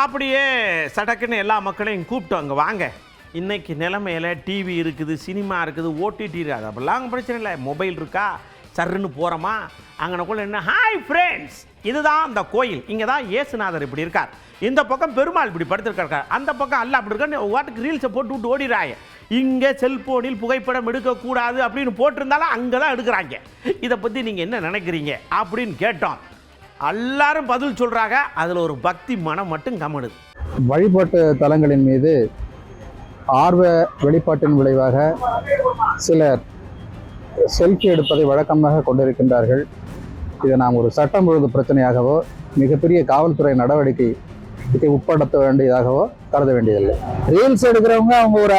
அப்படியே சடக்குன்னு எல்லா மக்களையும் கூப்பிட்டு அங்கே வாங்க, இன்றைக்கி நிலைமையில் டிவி இருக்குது, சினிமா இருக்குது, ஓடிடி இருக்குது, அப்படிலாம் பிரச்சனை இல்லை. மொபைல் இருக்கா, சர்ன்னு போகிறோமா, அங்கனக்குள்ள என்ன, ஹாய் ஃப்ரெண்ட்ஸ், இதுதான் அந்த கோயில், இங்கே தான் இயேசுநாதர் இப்படி இருக்கார், இந்த பக்கம் பெருமாள் இப்படி படுத்திருக்கார், அந்த பக்கம் அல்ல அப்படி இருக்கான்னு வாட்டுக்கு ரீல்ஸை போட்டு விட்டு ஓடிடுறாங்க. இங்கே செல்ஃபோனில் புகைப்படம் எடுக்கக்கூடாது அப்படின்னு போட்டிருந்தாலும் அங்கே தான் எடுக்கிறாங்க. இதை பற்றி நீங்கள் என்ன நினைக்கிறீங்க அப்படின்னு கேட்டோம். எல்லாரும் பதில் சொல்கிறாங்க. அதில் ஒரு பக்தி மனம் மட்டும் கம்முனுது. வழிபாட்டு தலங்களின் மீது ஆர்வ வெளிப்பாட்டின் விளைவாக சிலர் செல்ஃபி எடுப்பதை வழக்கமாக கொண்டிருக்கின்றார்கள். இதை நாம் ஒரு சட்டம் ஒழுங்கு பிரச்சனையாகவோ மிகப்பெரிய காவல்துறை நடவடிக்கைக்கு உட்படுத்த வேண்டியதாகவோ கருத வேண்டியதில்லை. ரீல்ஸ் எடுக்கிறவங்க அவங்க ஒரு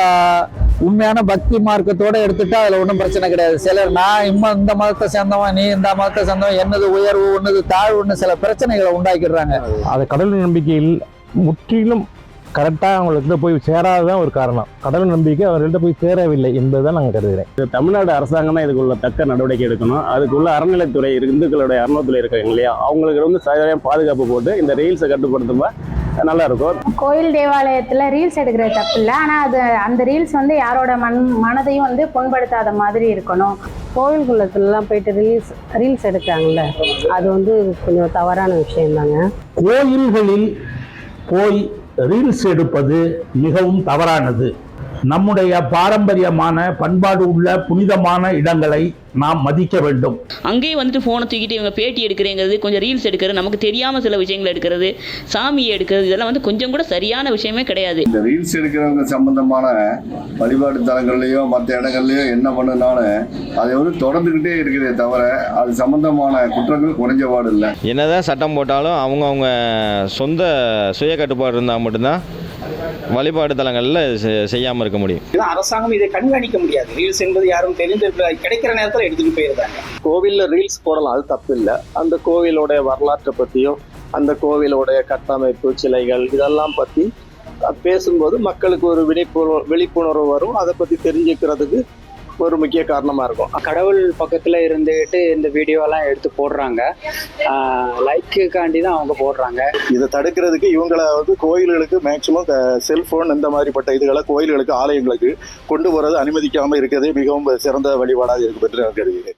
உண்மையான பக்தி மார்க்கத்தோடு எடுத்துட்டா அதில் ஒன்றும் பிரச்சனை கிடையாது. சிலர் நான் இந்த மதத்தை சேர்ந்தவன், நீ இந்த மதத்தை சேர்ந்தவன், என்னது உயர்வு ஒன்றுது தாழ்வுன்னு சில பிரச்சனைகளை உண்டாக்கிடுறாங்க. அது கடவுள் நம்பிக்கையில் முற்றிலும் கரெக்டாக அவங்களுக்கு போய் சேராததான் ஒரு காரணம். கடவுள் நம்பிக்கை அவர்கள்ட்ட போய் சேரவில்லை என்பதுதான் நாங்கள் கருதுகிறேன். தமிழ்நாடு அரசாங்கம் தான் இதுக்குள்ள தக்க நடவடிக்கை எடுக்கணும். அதுக்குள்ள அறநிலைத்துறை இந்துக்களுடைய அறநிலைத்துறை இருக்காங்க இல்லையா, அவங்களுக்கு சரியான பாதுகாப்பு போட்டு இந்த ரீல்ஸை கட்டுப்படுத்தும்பா நல்லா இருக்கும். கோயில் தேவாலயத்தில் ரீல்ஸ் எடுக்கிறது தப்பு இல்லை, ஆனால் அந்த ரீல்ஸ் யாரோட மனதையும் புண்படுத்தாத மாதிரி இருக்கணும். கோயில்குள்ளத்துலலாம் போயிட்டு ரீல்ஸ் எடுக்கிறாங்கல்ல, அது கொஞ்சம் தவறான விஷயம் தாங்க. கோயில்களில் போய் ரீல்ஸ் எடுப்பது மிகவும் தவறானது. நம்முடைய பாரம்பரியமான பண்பாடு உள்ள புனிதமான இடங்களை நாம் மதிக்க வேண்டும். அங்கேயே ஃபோனை தூக்கிட்டு இவங்க பேட்டி எடுக்கிறேங்கிறது, கொஞ்சம் ரீல்ஸ் எடுக்கிறது, நமக்கு தெரியாமல் சில விஷயங்கள் எடுக்கிறது, சாமியை எடுக்கிறது, இதெல்லாம் கொஞ்சம் கூட சரியான விஷயமே கிடையாது. இந்த ரீல்ஸ் எடுக்கிறவங்க சம்பந்தமான வழிபாட்டு தலங்கள்லையோ மற்ற இடங்கள்லையோ என்ன பண்ணுனாலும் அதை தொடர்ந்துக்கிட்டே இருக்கிறதே தவிர அது சம்பந்தமான குற்றங்கள் குறைஞ்சபாடு இல்லை. என்னதான் சட்டம் போட்டாலும் அவங்கவுங்க சொந்த சுய கட்டுப்பாடு இருந்தால் மட்டும்தான் வழிபாடு தலங்களில் செய்யாமல் இருக்க முடியும். அரசாங்கம் இதை கண்காணிக்க முடியாது. ரீல்ஸ் என்பது யாரும் தெரிந்து கிடைக்கிற நேரத்தில் எடுத்துட்டு போயிருந்தாங்க. கோவிலில் ரீல்ஸ் போடலாம், அது தப்பு இல்லை. அந்த கோவிலோடைய வரலாற்றை பற்றியும் அந்த கோவிலோடைய கட்டமைப்பு சிலைகள் இதெல்லாம் பற்றி பேசும்போது மக்களுக்கு ஒரு விழிப்புணர்வு வரும். அதை பற்றி தெரிஞ்சுக்கிறதுக்கு ஒரு முக்கிய காரணமாக இருக்கும். கடவுள் பக்கத்தில் இருந்துட்டு இந்த வீடியோலாம் எடுத்து போடுறாங்க, லைக்குக்காண்டி தான் அவங்க போடுறாங்க. இதை தடுக்கிறதுக்கு இவங்களை கோயில்களுக்கு மேக்சிமம் செல்ஃபோன் இந்த மாதிரிப்பட்ட இதுகளை கோயில்களுக்கு ஆலயங்களுக்கு கொண்டு போகிறது அனுமதிக்காமல் இருக்கிறதே மிகவும் சிறந்த வழிபாடாக இருக்கு என்று நான் கருதுகிறேன்.